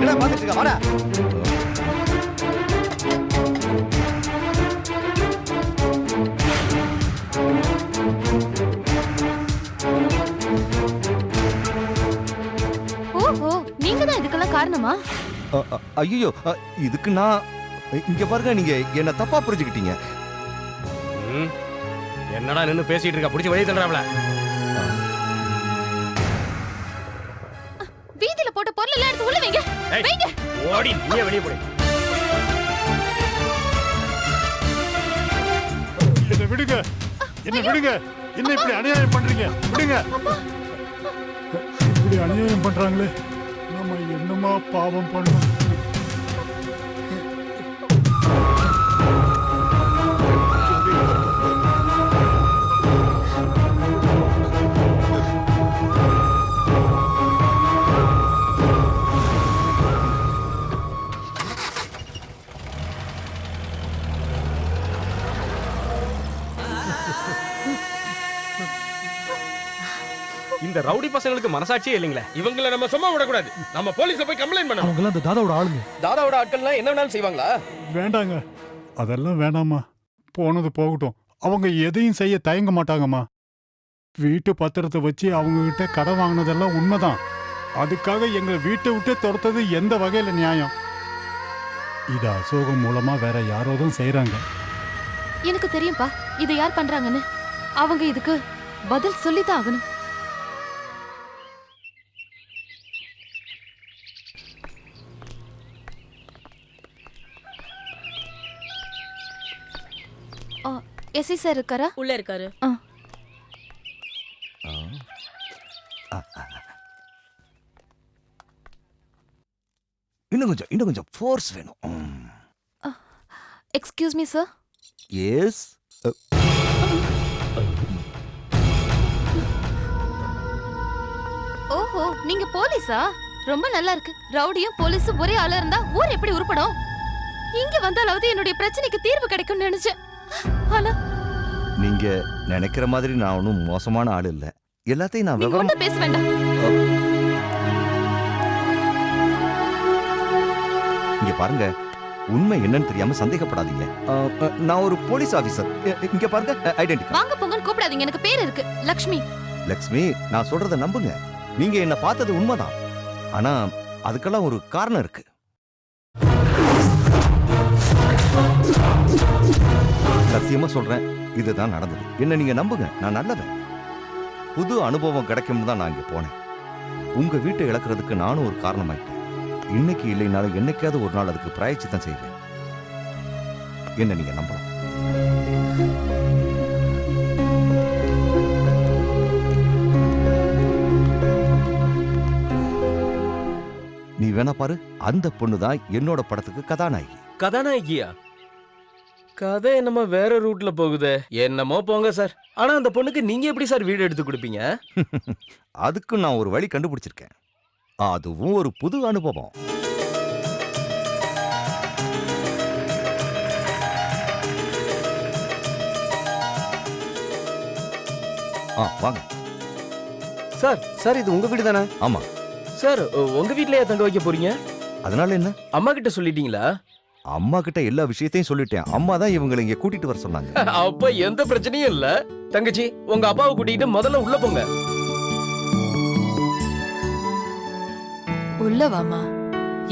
என்னடா பாத்துட்டு இருக்க? வாடா. ஓஹோ, நீங்க தான் இதுக்கெல்லாம் காரணமா? ஐயோ, இதுக்கு நான் இங்க பாருங்க, நீங்க என்ன தப்பா புரிஞ்சுக்கிட்டீங்க. என்னடா நின்னு பேசிட்டு இருக்க? புடிச்சு வெளிய தள்ளுறாப்ல. வீதியில போட்ட பொருள் எல்லாம் எடுத்து உள்ள வைங்க. வைங்க. ஓடி நீயே வெளிய போடு. என்ன விடுங்க, என்ன விடுங்க. என்ன இப்படி அநியாயம் பண்றீங்க? விடுங்க. இப்படி அநியாயம் பண்றாங்களே, நம்ம என்னமா பாவம் பண்ணோம்? இந்த ரவுடி பசங்களுக்கு மனசாட்சியே இல்லைங்களே. இவங்கள நம்ம சும்மா விடக்கூடாது. நம்ம போலீஸ்ல போய் கம்ப்ளைண்ட் பண்ணணும். அவங்களாம் அந்த தாதாவோட ஆளுங்க. தாதாவோட ஆட்கள்லாம் என்ன வேணாலும் செய்வாங்களா? வேண்டாங்க, அதெல்லாம் வேண்டாம்மா. போனது போகட்டும். அவங்க எதையும் செய்ய தயங்க மாட்டாங்கம்மா. வீட்டு பத்திரத்தை வச்சு அவங்க கிட்ட கடன் வாங்கினதெல்லாம் உண்மைதான். அதுக்காக எங்க வீட்டை விட்டு துரத்தது எந்த வகையில நியாயம்? இது அசோகம் மூலமா வேற யாரோதும் செய்யறாங்க. எனக்கு தெரியும்பா இதை யார் பண்றாங்கன்னு. அவங்க இதுக்கு பதில் சொல்லித்தான் ஆகணும். எஸ்ஐ சார் இருக்காரா? உள்ள இருக்காரு. இன்னும் கொஞ்சம் ஃபோர்ஸ் வேணும். Excuse me sir. எஸ். ஓஹோ, நீங்க போலீஸா? ரொம்ப நல்லா இருக்கு. ரவுடியும் போலீஸும் ஒரே ஆளா இருந்தா ஊர் எப்படி உருப்படும்? இங்க வந்தாலாவது என்னுடைய பிரச்சனைக்கு தீர்வு கிடைக்கும்னு நினைச்சேன். ஆனா நீங்க நினைக்கிற மாதிரி நான் ஒன்றும் மோசமான ஆள் இல்ல. எல்லாத்தையும் நான் நீங்க ஒண்ணும் பேச வேண்டாம். இங்க பாருங்க, உண்மை என்னன்னு தெரியாம சந்தேகப்படாதீங்க. நான் ஒரு போலீஸ் ஆபீசர். இங்க பாருங்க, ஐடென்டிட்டி. வாங்க போங்கன்னு கூப்பிடாதீங்க. எனக்கு பேர் இருக்கு, லக்ஷ்மி. லக்ஷ்மி, நான் சொல்றத நம்புங்க. நீங்க என்ன பார்த்தது உண்மைதான். ஆனா அதுக்கெல்லாம் ஒரு காரணம் இருக்கு. சத்தியமா சொல்றேன், இதுதான் நடந்தது. என்ன நீங்க நம்புங்க, நான் நல்லவன். புது அனுபவம் கிடைக்கும்னு தான் நான் இங்க போனேன். உங்க வீட்டை இழக்கிறதுக்கு நானும் ஒரு காரணமாயிட்டேன். இன்னைக்கு இல்லைனாலும் என்னைக்காவது ஒரு நாள் அதுக்கு பிராயச்சித்தம் செய்வேன். என்ன நீங்க நம்பலாம். நீ வேணா பாரு, அந்த பொண்ணுதான் என்னோட படத்துக்கு கதாநாயகி. கதாநாயகியா? கதை என்னமோ வேற ரூட்ல போகுதே. என்னமோ போங்க சார். ஆனா அந்த பொண்ணுக்கு நீங்க எப்படி சார் வீடு எடுத்து கொடுப்பீங்க? அதுக்கு நான் ஒரு வழி கண்டுபிடிச்சிருக்கேன். அதுவும் ஒரு புது அனுபவம். வாங்க சார். சார், இது உங்க வீடு தானே? ஆமா சார், உங்க வீட்லயே தங்க வைக்க போறீங்க? அதனால என்ன? அம்மா கிட்ட சொல்லிட்டீங்களா? அம்மா கிட்ட எல்லா விஷயத்தையும் சொல்லிட்டேன். அம்மா தான் இவங்களை இங்க கூட்டிட்டு வர சொன்னாங்க. அப்ப எந்த பிரச்சனையும் இல்ல. தங்கச்சி, உங்க அப்பாவை கூட்டிட்டு முதல்ல உள்ள போங்க. உள்ள வாமா.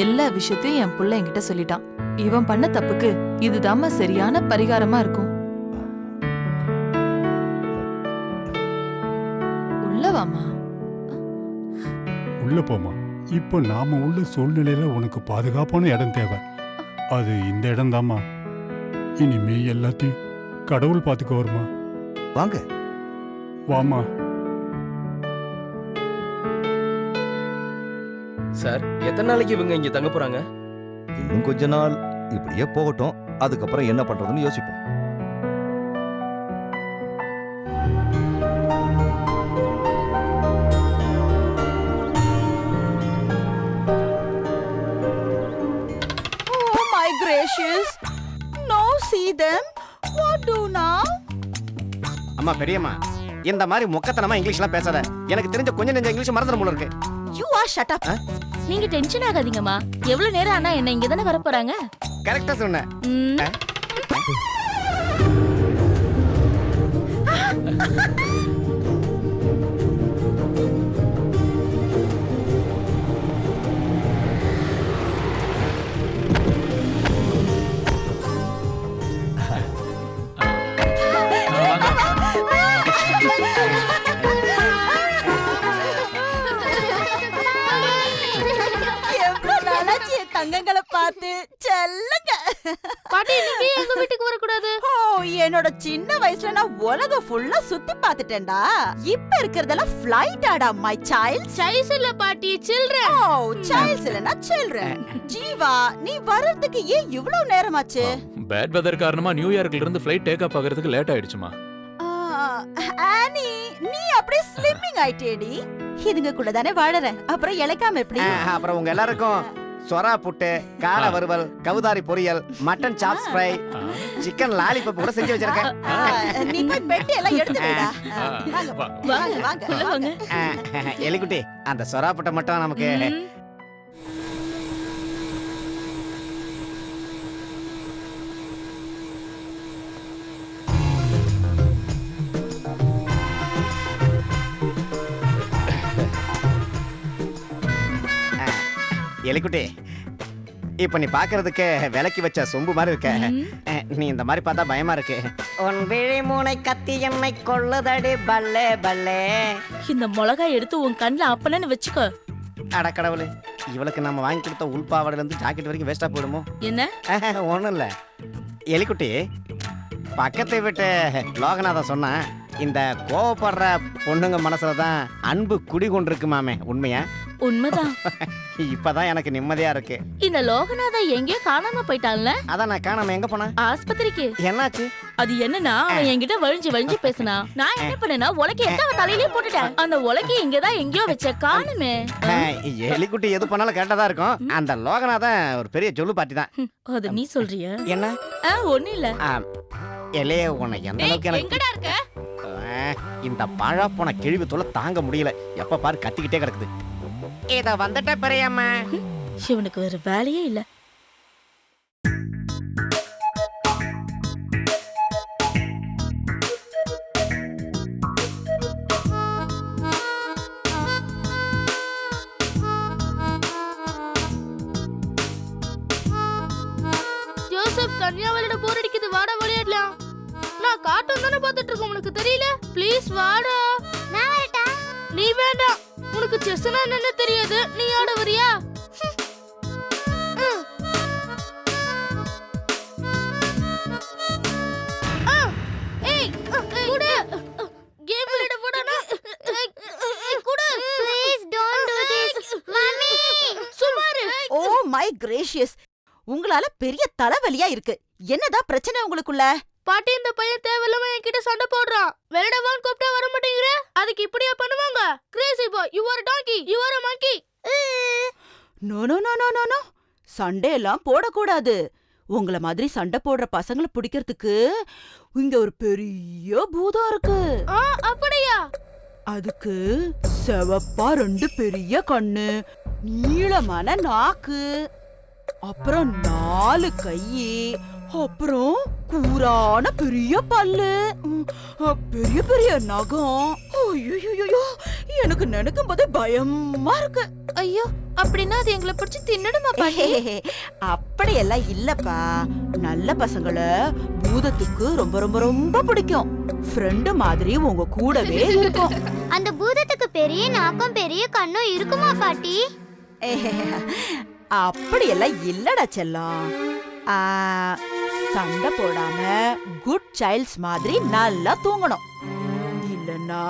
எல்லா விஷயத்தையும் என் புள்ள என்கிட்ட சொல்லிட்டான். இவன் பண்ண தப்புக்கு இதுதாம்மா சரியான பரிகாரமா இருக்கும். உள்ள வாமா. உள்ள போமா. இப்போ நாம உள்ள சூழ்நிலையில உனக்கு பாதுகாப்பான இடம் தேவை. அது இந்த இடம் தாம்மா. இனிமே எல்லாத்தையும் கடவுள் பார்த்துக்க வருமா. வாங்க. வாமா. சார், எத்தனை நாளைக்கு இவங்க இங்க தங்க போறாங்க? இன்னும் கொஞ்ச நாள் இப்படியே போகட்டும். அதுக்கப்புறம் என்ன பண்றதுன்னு யோசிப்போம். அம்மா, பெரியம்மா, இந்த மாதிரி மொக்கத்தனமா இங்கிலீஷ்லாம் பேசாத. எனக்கு தெரிஞ்ச கொஞ்சம் நெஞ்ச இங்கிலீஷ் மறந்துட போல இருக்கு. You are shut up. நீங்க டென்ஷன் ஆகாதீங்கம்மா. எவ்வளவு நேரம் ஆனா என்ன, இங்க தானே வர போறாங்க. கரெக்டா சொன்ன. எவ்வளவு நாளாச்சு என் தங்கங்களை பார்த்து செல்லுங்க. பாட்டி நீங்க எங்க வீட்டுக்கு வர கூடாது. ஓ, என்னோட சின்ன வயசுல நான் உலகம் ஃபுல்லா சுத்தி பார்த்துட்டேன்டா. இப்ப இருக்கிறதெல்லாம் ஃப்ளைட் ஆடா மை சைல்ட். சைஸ் இல்ல பாட்டி, சில்ட்ரன். ஓ, சைல்ட்ஸ் இல்லனா சில்ட்ரன். ஜீவா, நீ வர்றதுக்கு ஏன் இவ்வளவு நேரமாச்சு? பேட் வெதர் காரணமா நியூயார்க்ல இருந்து ஃளைட் டேக் ஆஃப் ஆகிறதுக்கு லேட் ஆயிடுச்சுமா. ஆனி, நீ அப்படியே ஸ்லிம்மிங் ஆயிட்டேடி. இதுங்க கூட தானே வாழற, அப்புறம் இளைக்காம எப்படி? அப்புறம் உங்க எல்லாருக்கும் சொரா புட்டு, காடை வறுவல், கவுதாரி பொரியல், mutton chops fry, chicken lollipop கூட செஞ்சு வச்சிருக்கேன். நீ போய் பெட்டி எல்லாம் எடுத்து வைடா. வாங்க வாங்க வாங்க உள்ள வாங்க. எலிக்குட்டி, அந்த சொரா புட்டை மட்டும் நமக்கு. எலிக்குட்டி, இப்ப நீ பாக்குறதுக்கு விலைக்கு வச்ச சொம்பு மாதிரி இருக்க. நீ இந்த மாதிரி பார்த்தா பயமா இருக்கு. உன் விழி மூனை கத்தி என்னை கொள்ளுதடி பல்லே பல்லே. இந்த மிளகாய் எடுத்து உன் கண்ணுல அப்பனன்னு வச்சுக்கோ. அடக்கடவுளே, இவளுக்கு நம்ம வாங்கி கொடுத்த உள்பாவாடையில இருந்து ஜாக்கெட் வரைக்கும் வேஸ்டா போயிடுமோ? என்ன? ஒண்ணும் இல்ல எலிக்குட்டி, பக்கத்தை விட்டு லோகநாதன் சொன்னா இந்த கோவப்படுற பொண்ணுங்க மனசுலதான் அன்பு குடி கொண்டிருக்கு மாமே. உண்மையா? உண்மைதான். இப்பதான் எனக்கு நிம்மதியா இருக்கு. இந்த லோகநாதா எங்கேயோ காணாம போயிட்டான்ல. அதான் நான் காணாம எங்க போனா? ஆஸ்பத்திரிக்கு. என்னாச்சு? அது என்னன்னா, அவன் என்கிட்ட வழிஞ்சு பேசினா. நான் என்ன பண்ணேன்னா, உலக்கை எடுத்து அவன் தலையிலேயே போட்டுட்டேன். அந்த உலக்கை இங்கதான் எங்கேயோ வச்ச, காணுமே. எலிக்குட்டி எது பண்ணாலும் கரெக்டா தான் இருக்கும். அந்த லோகநாதன் ஒரு பெரிய ஜொல்லு பாட்டி தான். அது நீ சொல்றியா? என்ன? ஒண்ணு இல்ல. எலையே, உன்னை எந்த அளவுக்கு எனக்கு எங்கடா இருக்க? இந்த பழா போன கிழிவு தொலை தாங்க முடியல. எப்ப பாரு கத்திக்கிட்டே கிடக்குது. இத வந்துட்ட பெரியம்மா. இவனுக்கு வேற வேலையே இல்ல. ஜோசப், கன்னியாவலிட போர் அடிக்குது, வாடா விளையாடலாம். நான் கார்ட்டூன் தானே பார்த்துட்டு இருக்கேன், உனக்கு தெரியல? ப்ளீஸ் வாடா. நான் வரட்டா? நீ வேண்டாம், உனக்கு செஸ்னா என்னன்னு தெரியாது. நீ ஆட வரியா? ஏய், குடு. கேம் விளையாட போடானா? குடு. Please don't do this. Mummy, சுமாரு. ஓ மை கிரேஷியஸ், உங்களால பெரிய தலைவலியா இருக்கு. என்னதான் பிரச்சனை உங்களுக்குள்ள? பாட்டி, இந்த பையன் தேவையில்லாம என்கிட்ட சண்டை போடுறான். விளையாடவான்னு கூப்பிட்டா வர மாட்டேங்கிற. அதுக்கு இப்படியா பண்ணுவாங்க? Crazy boy, you are donkey, you are a monkey. No no no no no no, சண்டை எல்லாம் போடக்கூடாது. உங்கள மாதிரி சண்டை போடுற பசங்களை பிடிக்கிறதுக்கு இங்க ஒரு பெரிய பூதம் இருக்கு. அப்படியா? அதுக்கு செவப்பா 2 பெரிய கண்ணு, நீளமான நாக்கு, அப்புறம் 4 கை, அப்புறம் கூரான பெரிய பல்லு, பெரிய பெரிய நகம். ஐயோ, எனக்கு நினைக்கும் போதே பயமா இருக்கு. ஐயோ, அப்படின்னா அது எங்களை பிடிச்சி தின்னடுமா பாட்டி? அப்படியெல்லாம் இல்லப்பா. நல்ல பசங்களை பூதத்துக்கு ரொம்ப ரொம்ப ரொம்ப பிடிக்கும். ஃப்ரெண்டு மாதிரி உங்க கூடவே இருக்கும். அந்த பூதத்துக்கு பெரிய நாக்கம் பெரிய கண்ணும் இருக்குமா பாட்டி? அப்படியெல்லாம் இல்லடா செல்லம். சண்டை போடாம குட் சைல்ட்ஸ் மாதிரி நல்லா தூங்கணும். இல்லன்னா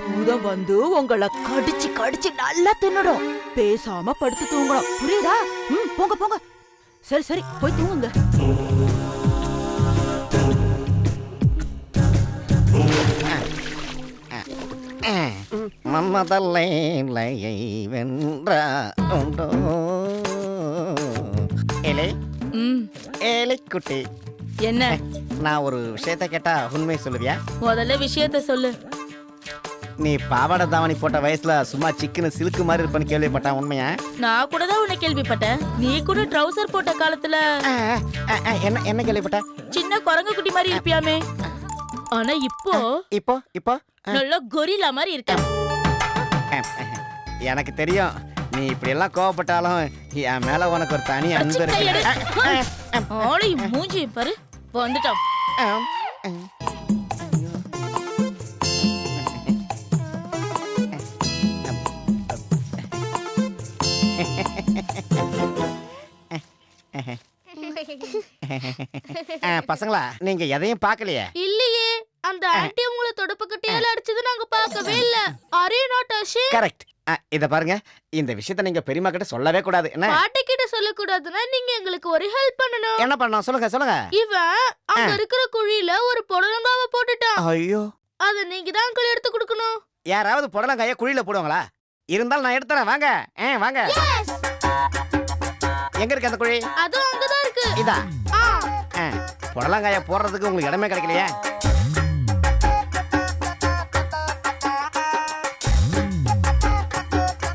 பூதம் வந்து உங்களை கடிச்சு கடிச்சு நல்லா தின்னுடும். பேசாம படுத்து தூங்கணும், புரியுதா? போங்க போங்க. சரி சரி, போய் தூங்குங்க. மன்மதல்லை வென்றா உண்டோ. ஏலே ஏலிக்குட்டி, என்ன? நான் ஒரு விஷயத்த கேட்டா உண்மை சொல்லுவியா? முதல்ல விஷயத்த சொல்லு. நீ பாவாடை தாவணி போட்ட வயசுல சும்மா சிக்கனு சிலுக்கு மாதிரி இருப்பேன்னு கேள்விப்பட்டேன், உண்மையா? நான் கூட தான் உன்னை கேள்விப்பட்டேன். நீ கூட ட்ரவுசர் போட்ட காலத்துல என்ன கேள்விப்பட்ட? சின்ன குரங்கு குட்டி மாதிரி இருப்பியாமே. ஆனா இப்போ இப்போ இப்போ நல்ல கொரில்லா மாதிரி இருக்க. எனக்கு தெரியும், நீ இப்படி எல்லாம் கோவப்பட்டாலும் என் மேல உனக்கு ஒரு தனி அன்பு இருக்கு. ஆளையும் மூஞ்சியும் பாரு, வந்துட்டான். பசங்களா, நீங்க எதையும் பார்க்கலையே? இல்லையே, அந்த ஆன்ட்டி உங்களை தொடப்பு கட்டையால அடிச்சது நாங்க பார்க்கவே இல்ல. அரே நாட் அஷே. கரெக்ட். இத பாருங்க, இந்த விஷயத்தை நீங்க பெரியம்மா கிட்ட சொல்லவே கூடாது. என்ன பாட்டி கிட்ட சொல்ல கூடாதுன்னா நீங்க எங்களுக்கு ஒரு ஹெல்ப் பண்ணணும். என்ன பண்ணணும் சொல்லுங்க சொல்லுங்க. இவன் அங்க இருக்கிற குழியில ஒரு புடலங்காவை போட்டுட்டான். ஐயோ, அத நீங்க தான் அங்கிள் எடுத்து கொடுக்கணும். யாராவது புடலங்காய குழியில போடுவாங்களா? இருந்தாலும் நான் எடுத்துறேன், வாங்க. வாங்க. எங்க இருக்கு அந்த குழி? அது அங்கதான் இருக்கு. இதா? புடலங்காய போடுறதுக்கு உங்களுக்கு இடமே கிடைக்கலையே.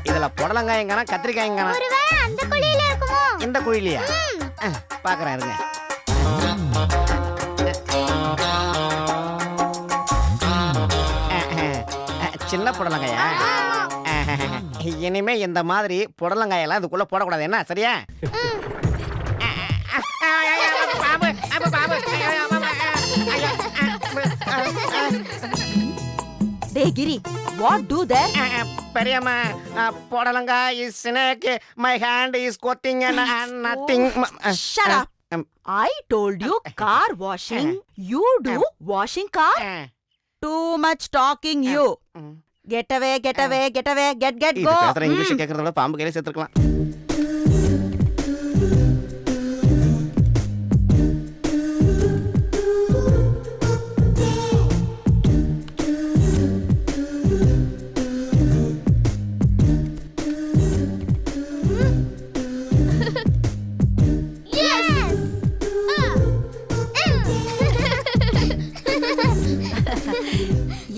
இதுல புடலங்காயங்கனா கத்திரிக்காயங்கனா? ஒருவேளை அந்த குழியில இருக்குமோ? இந்த குழியிலயா? பாக்குறேன் இருங்க. சின்ன புடலங்காயா? இனிமே இந்த மாதிரி புடலங்காயெல்லாம் இதுக்குள்ள போடக்கூடாது, என்ன? சரியா? டேய் கிரி, what do that? பெரியம்மா, புடலங்கா is snake, my hand is cutting and nothing. Shut up. I told you car washing. You do washing car? Too much talking you. Get away, get away, get away, get இது go. பேசுற English கேக்குறத விட பாம்பு கையில சேர்த்துக்கலாம்.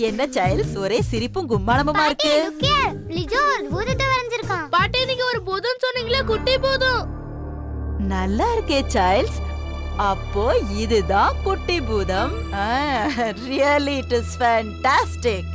என்ன child's, ஒரே சிரிப்பும் கும்மாளமுமா இருக்கு. லிஜோ ஒரு பூதத்தை வரைஞ்சிருக்கான். பாட்டி, நீங்க ஒரு பூதம் சொன்னீங்களே, குட்டி பூதம். நல்லா இருக்கே சைல்ட்ஸ். அப்போ இதுதான் குட்டி பூதம். Really it is fantastic.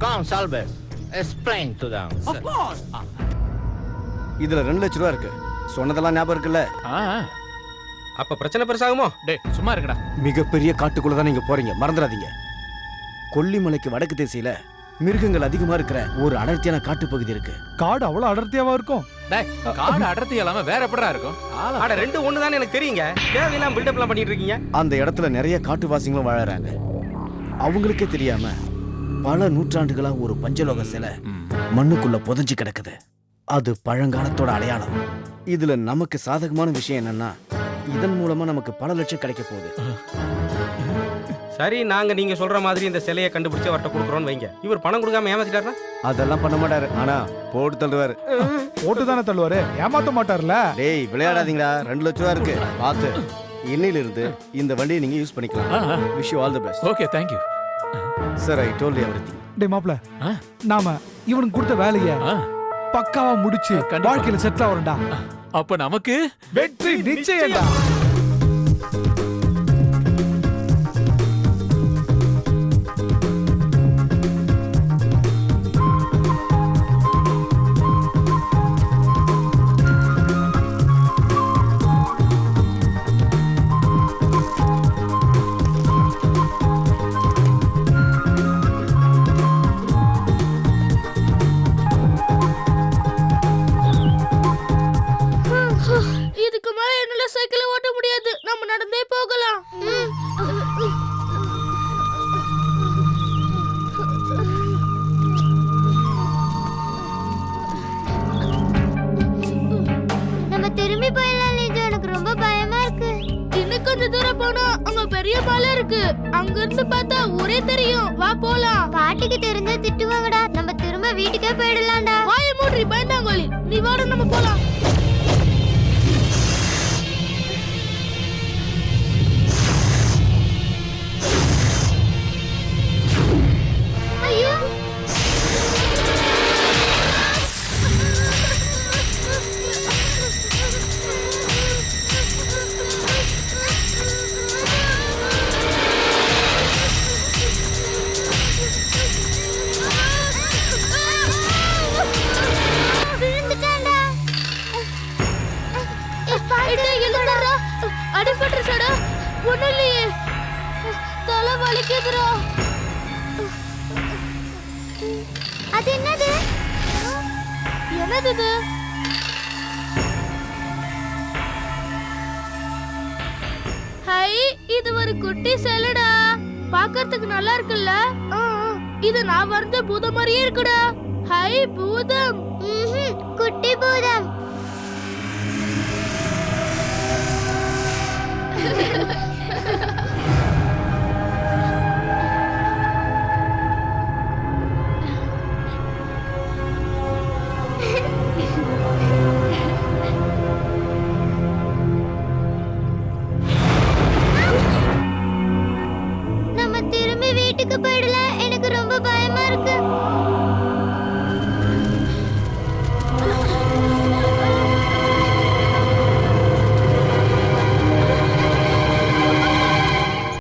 Come, Salves. Explain to them. Of course. இதுல 2 லட்சம் ரூபா இருக்கு. சொன்னதெல்லாம் ஞாபகம் இருக்குல்ல? அப்ப பிரச்சனை பெருசாகுமோ? டேய் சும்மா இருக்கடா. மிகப்பெரிய காட்டுக்குள்ள தான் நீங்க போறீங்க, மறந்துடாதீங்க. கொல்லிமலைக்கு வடக்கு திசையில மிருகங்கள் அதிகமா இருக்கிற ஒரு அடர்த்தியான காட்டுப்பகுதி இருக்கு. காடு அவ்வளவு அடர்த்தியாவா இருக்கும்? டேய் காடு அடர்த்தி இல்லாம வேற எப்படிடா இருக்கும்? அட ரெண்டு ஒண்ணு தானே எனக்கு தெரியுங்க. தேவையில்லாம பில்டப்லாம் பண்ணிட்டு இருக்கீங்க. அந்த இடத்துல நிறைய காட்டுவாசிகளும் வாழறாங்க. அவங்களுக்கே தெரியாம பல நூற்றாண்டுகளா ஒரு பஞ்சலோக சிலை மண்ணுக்குள்ள புதைஞ்சு கிடக்குது. அது பழங்காலத்தோட அடையாளம். இதுல நமக்கு சாதகமான விஷயம் என்னன்னா, இதன் மூலமா நமக்கு பல லட்சம் கிடைக்க போகுது. சரி, நாங்க நீங்க சொல்ற மாதிரி இந்த சிலையை கண்டுபிடிச்சு அவர்கிட்ட கொடுக்குறோம்னு வைங்க. இவர் பணம் கொடுக்காம ஏமாத்திட்டாருன்னா? அதெல்லாம் பண்ண மாட்டாரு, ஆனா போட்டு தள்ளுவாரு. போட்டு தானே தள்ளுவாரு, ஏமாத்த மாட்டார்ல. டேய் விளையாடாதீங்களா, 2 லட்சம் ரூபா இருக்கு, பார்த்து. இன்னில இருந்து இந்த வண்டியை நீங்க யூஸ் பண்ணிக்கலாம். Wish you all the best. Okay, thank you sir. I told you everything. டேய் மாப்ள, நாம இவனுக்கு கொடுத்த வேலையை பக்காவா முடிச்சு வாழ்க்கையில செட்டில் ஆவறடா. அப்ப நமக்கு வெற்றி நிச்சயம்டா. இதுக்கு மேல என்னால சைக்கிளை ஓட்ட முடியாது. நம்ம நடந்தே போகலாம். நம்ம திரும்பி போயிடலாம் லிஜோ, எனக்கு ரொம்ப பயமா போனா அங்க பெரிய மலை இருக்கு. அங்க இருந்து பார்த்தா ஊரே தெரியும். வா போலாம். பாட்டிக்கு தெரிஞ்சா திட்டுவாங்கடா. நம்ம திரும்ப வீட்டுக்கே போயிடலாம்டா. வாயை மூடி பயந்தாங்கோலி. நீ வாட நம்ம போலாம். ஐயோ விழுந்துட்டான்டா. அடிபட்டுருச்சடா. ஒண்ணும் இல்லையே. தலை வலிக்குதுடா. அது என்னது? என்னது இது? ஹை, இது ஒரு குட்டி சேலடா. பார்க்கிறதுக்கு நல்லா இருக்குல்ல? இது நான் வரைஞ்ச பூதம் மாதிரியே இருக்குடா. ஹை பூதம். குட்டி பூதம்.